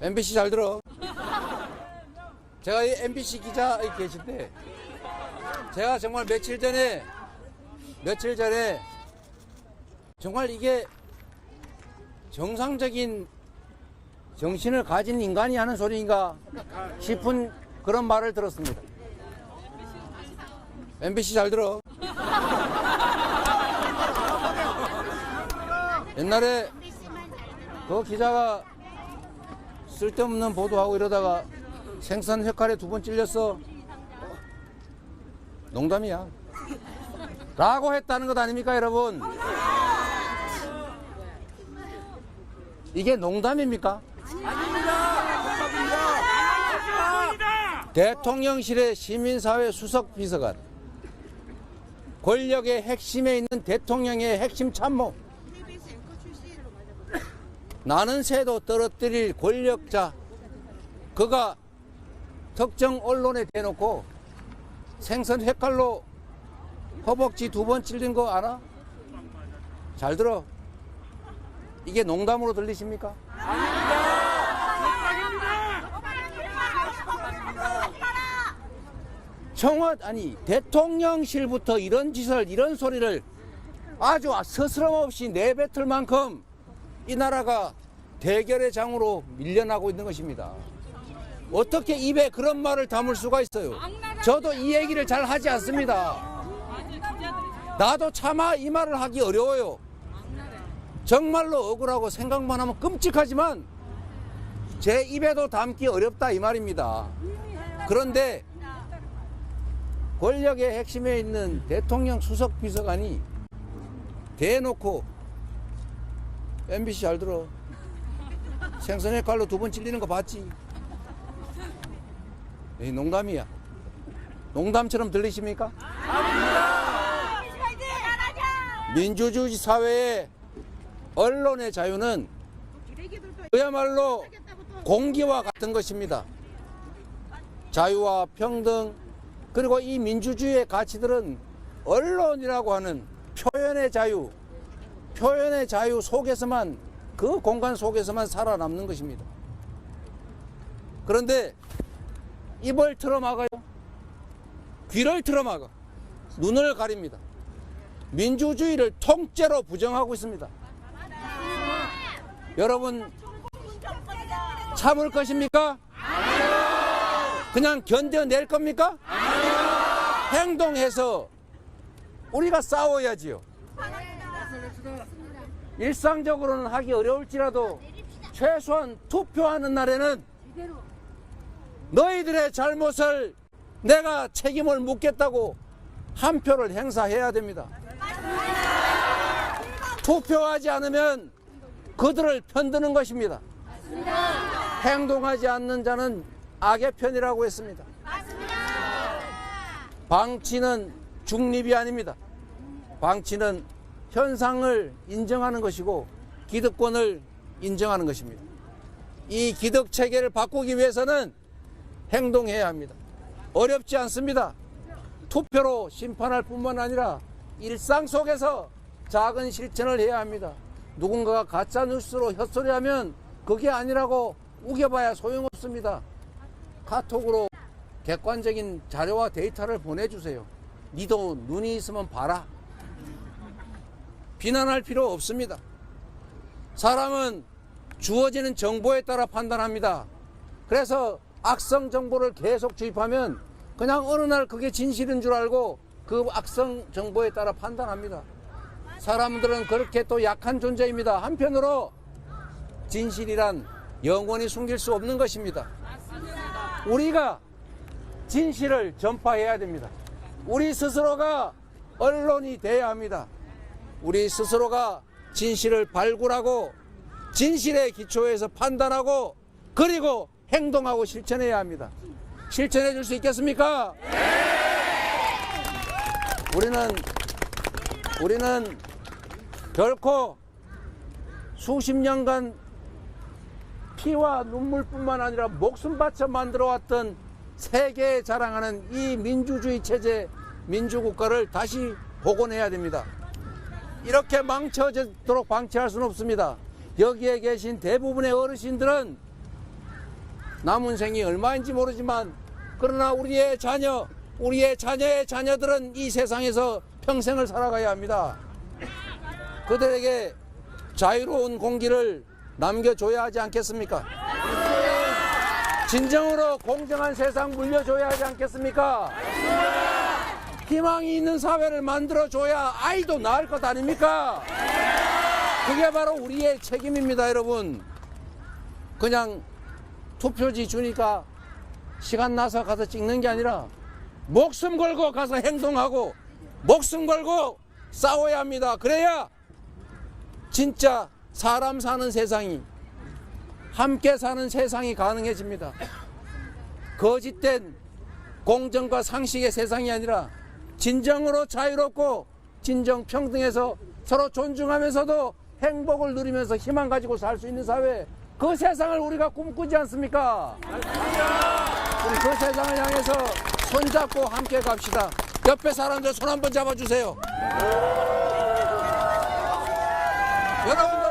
MBC 잘 들어. 제가 이 MBC 기자 계신데, 제가 정말 며칠 전에 정말 이게 정상적인 정신을 가진 인간이 하는 소리인가 싶은 그런 말을 들었습니다. MBC 잘 들어. 옛날에 그 기자가 쓸데없는 보도하고 이러다가 생선 회칼에 2번 찔렸어. 농담이야. 라고 했다는 것 아닙니까, 여러분? 이게 농담입니까? 아닙니다. 대통령실의 시민사회 수석 비서관, 권력의 핵심에 있는 대통령의 핵심 참모, 나는 새도 떨어뜨릴 권력자, 그가 특정 언론에 대놓고 생선 횟칼로 허벅지 2번 찔린 거 알아? 잘 들어. 이게 농담으로 들리십니까? 대통령실부터 이런 짓을, 이런 소리를 아주 스스럼 없이 내뱉을 만큼 이 나라가 대결의 장으로 밀려나고 있는 것입니다. 어떻게 입에 그런 말을 담을 수가 있어요? 저도 이 얘기를 잘 하지 않습니다. 나도 차마 이 말을 하기 어려워요. 정말로 억울하고 생각만 하면 끔찍하지만 제 입에도 담기 어렵다 이 말입니다. 그런데 권력의 핵심에 있는 대통령 수석 비서관이 대놓고 MBC 잘 들어. 생선의 칼로 2번 찔리는 거 봤지? 이 농담이야. 농담처럼 들리십니까? 민주주의 사회의 언론의 자유는 그야말로 공기와 같은 것입니다. 자유와 평등, 그리고 이 민주주의의 가치들은 언론이라고 하는 표현의 자유 속에서만, 그 공간 속에서만 살아남는 것입니다. 그런데 입을 틀어막아요. 귀를 틀어막아. 눈을 가립니다. 민주주의를 통째로 부정하고 있습니다. 여러분, 참을 것입니까? 그냥 견뎌낼 겁니까? 행동해서 우리가 싸워야지요. 일상적으로는 하기 어려울지라도 최소한 투표하는 날에는 너희들의 잘못을 내가 책임을 묻겠다고 한 표를 행사해야 됩니다. 투표하지 않으면 그들을 편드는 것입니다. 행동하지 않는 자는 악의 편이라고 했습니다. 방치는 중립이 아닙니다. 방치는 현상을 인정하는 것이고 기득권을 인정하는 것입니다. 이 기득 체계를 바꾸기 위해서는 행동해야 합니다. 어렵지 않습니다. 투표로 심판할 뿐만 아니라 일상 속에서 작은 실천을 해야 합니다. 누군가가 가짜 뉴스로 헛소리하면 그게 아니라고 우겨봐야 소용없습니다. 카톡으로 객관적인 자료와 데이터를 보내주세요. 니도 눈이 있으면 봐라. 비난할 필요 없습니다. 사람은 주어지는 정보에 따라 판단합니다. 그래서 악성 정보를 계속 주입하면 그냥 어느 날 그게 진실인 줄 알고 그 악성 정보에 따라 판단합니다. 사람들은 그렇게 또 약한 존재입니다. 한편으로 진실이란 영원히 숨길 수 없는 것입니다. 우리가 진실을 전파해야 됩니다. 우리 스스로가 언론이 돼야 합니다. 우리 스스로가 진실을 발굴하고 진실의 기초에서 판단하고 그리고 행동하고 실천해야 합니다. 실천해 줄 수 있겠습니까? 우리는 결코 수십 년간 피와 눈물뿐만 아니라 목숨 바쳐 만들어왔던 세계에 자랑하는 이 민주주의 체제, 민주국가를 다시 복원해야 됩니다. 이렇게 망쳐지도록 방치할 수는 없습니다. 여기에 계신 대부분의 어르신들은 남은 생이 얼마인지 모르지만 그러나 우리의 자녀, 우리의 자녀의 자녀들은 이 세상에서 평생을 살아가야 합니다. 그들에게 자유로운 공기를 남겨줘야 하지 않겠습니까? 진정으로 공정한 세상 물려줘야 하지 않겠습니까? 희망이 있는 사회를 만들어줘야 아이도 낳을 것 아닙니까? 그게 바로 우리의 책임입니다, 여러분. 그냥 투표지 주니까 시간 나서 가서 찍는 게 아니라 목숨 걸고 가서 행동하고 목숨 걸고 싸워야 합니다. 그래야 진짜 사람 사는 세상이, 함께 사는 세상이 가능해집니다. 거짓된 공정과 상식의 세상이 아니라 진정으로 자유롭고 진정 평등해서 서로 존중하면서도 행복을 누리면서 희망 가지고 살 수 있는 사회, 그 세상을 우리가 꿈꾸지 않습니까? 우리 그 세상을 향해서 손잡고 함께 갑시다. 옆에 사람들 손 한번 잡아주세요. 여러분